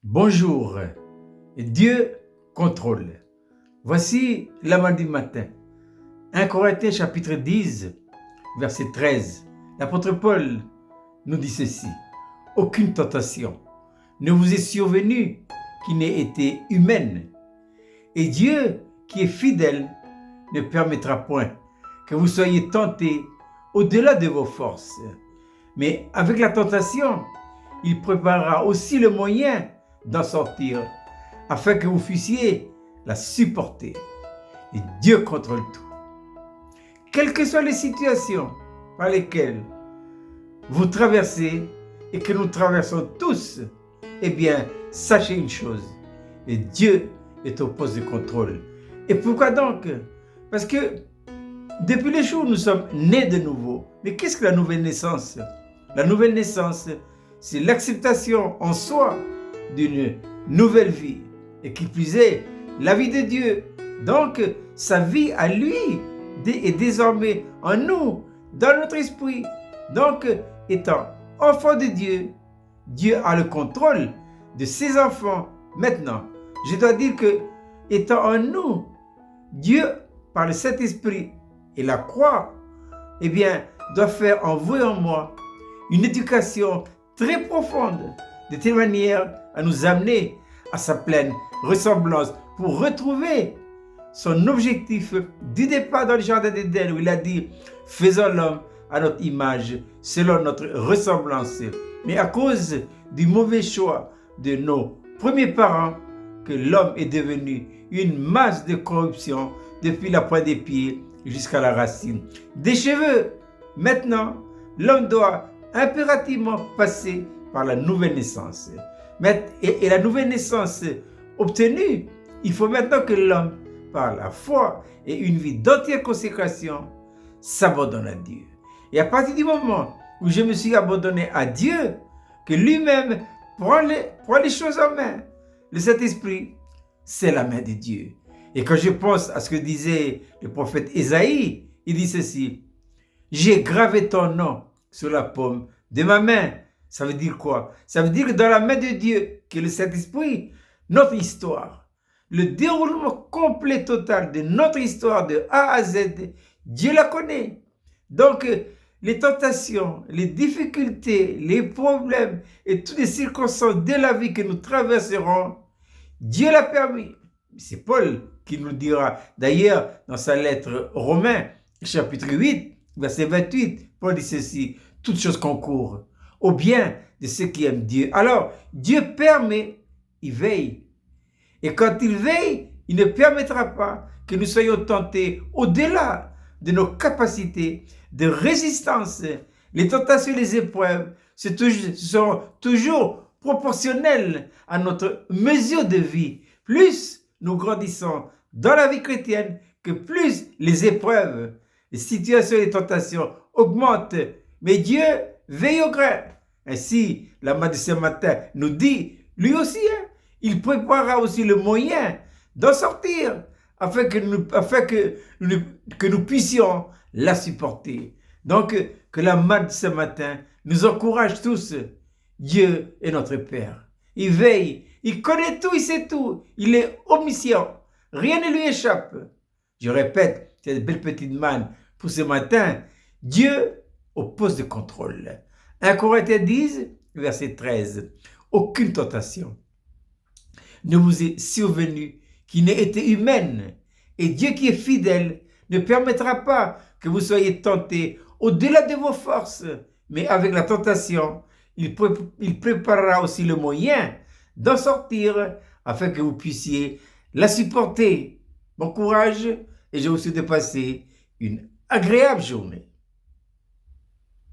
Bonjour, Dieu contrôle. Voici la main du matin. 1 Corinthiens chapitre 10, verset 13. L'apôtre Paul nous dit ceci. Aucune tentation ne vous est survenue qui n'ait été humaine. Et Dieu, qui est fidèle, ne permettra point que vous soyez tentés au-delà de vos forces. Mais avec la tentation, il préparera aussi le moyen d'en sortir, afin que vous puissiez la supporter. Et Dieu contrôle tout. Quelles que soient les situations par lesquelles vous traversez et que nous traversons tous, eh bien, sachez une chose, et Dieu est au poste de contrôle. Et pourquoi donc? Parce que depuis le jour où nous sommes nés de nouveau, mais qu'est-ce que la nouvelle naissance? La nouvelle naissance, c'est l'acceptation en soi d'une nouvelle vie, et qui plus est, la vie de Dieu. Donc, sa vie à lui est désormais en nous, dans notre esprit. Donc, étant enfant de Dieu, Dieu a le contrôle de ses enfants. Maintenant, je dois dire que, étant en nous, Dieu, par le Saint-Esprit et la croix, eh bien, doit faire en vous et en moi une éducation très profonde, de telle manière à nous amener à sa pleine ressemblance pour retrouver son objectif du départ dans le jardin d'Éden où il a dit « Faisons l'homme à notre image, selon notre ressemblance ». Mais à cause du mauvais choix de nos premiers parents, que l'homme est devenu une masse de corruption depuis la pointe des pieds jusqu'à la racine des cheveux. Maintenant, l'homme doit impérativement passer par la nouvelle naissance. Et la nouvelle naissance obtenue, il faut maintenant que l'homme, par la foi et une vie d'entière consécration, s'abandonne à Dieu. Et à partir du moment où je me suis abandonné à Dieu, que lui-même prend les choses en main, le Saint-Esprit, c'est la main de Dieu. Et quand je pense à ce que disait le prophète Ésaïe, il dit ceci: « J'ai gravé ton nom sur la paume de ma main. » Ça veut dire quoi? Ça veut dire que dans la main de Dieu, qui est le Saint-Esprit, notre histoire, le déroulement complet total de notre histoire de A à Z, Dieu la connaît. Donc, les tentations, les difficultés, les problèmes et toutes les circonstances de la vie que nous traverserons, Dieu l'a permis. C'est Paul qui nous dira. D'ailleurs, dans sa lettre aux Romains, chapitre 8, verset 28, Paul dit ceci: « Toutes choses concourent au bien de ceux qui aiment Dieu. » Alors, Dieu permet, il veille. Et quand il veille, il ne permettra pas que nous soyons tentés au-delà de nos capacités de résistance. Les tentations et les épreuves sont toujours proportionnelles à notre mesure de vie. Plus nous grandissons dans la vie chrétienne, que plus les épreuves, les situations et les tentations augmentent. Mais Dieu veille au grain. Ainsi, la main de ce matin nous dit, lui aussi, il préparera aussi le moyen d'en sortir, afin que nous puissions la supporter. Donc, que la main de ce matin nous encourage tous. Dieu est notre Père. Il veille, il connaît tout, il sait tout. Il est omniscient. Rien ne lui échappe. Je répète, cette belle petite manne pour ce matin, Dieu au poste de contrôle. 1 Corinthiens 10, verset 13. Aucune tentation ne vous est survenue qui n'ait été humaine. Et Dieu qui est fidèle ne permettra pas que vous soyez tentés au-delà de vos forces. Mais avec la tentation, il préparera aussi le moyen d'en sortir afin que vous puissiez la supporter. Bon courage et je vous souhaite de passer une agréable journée.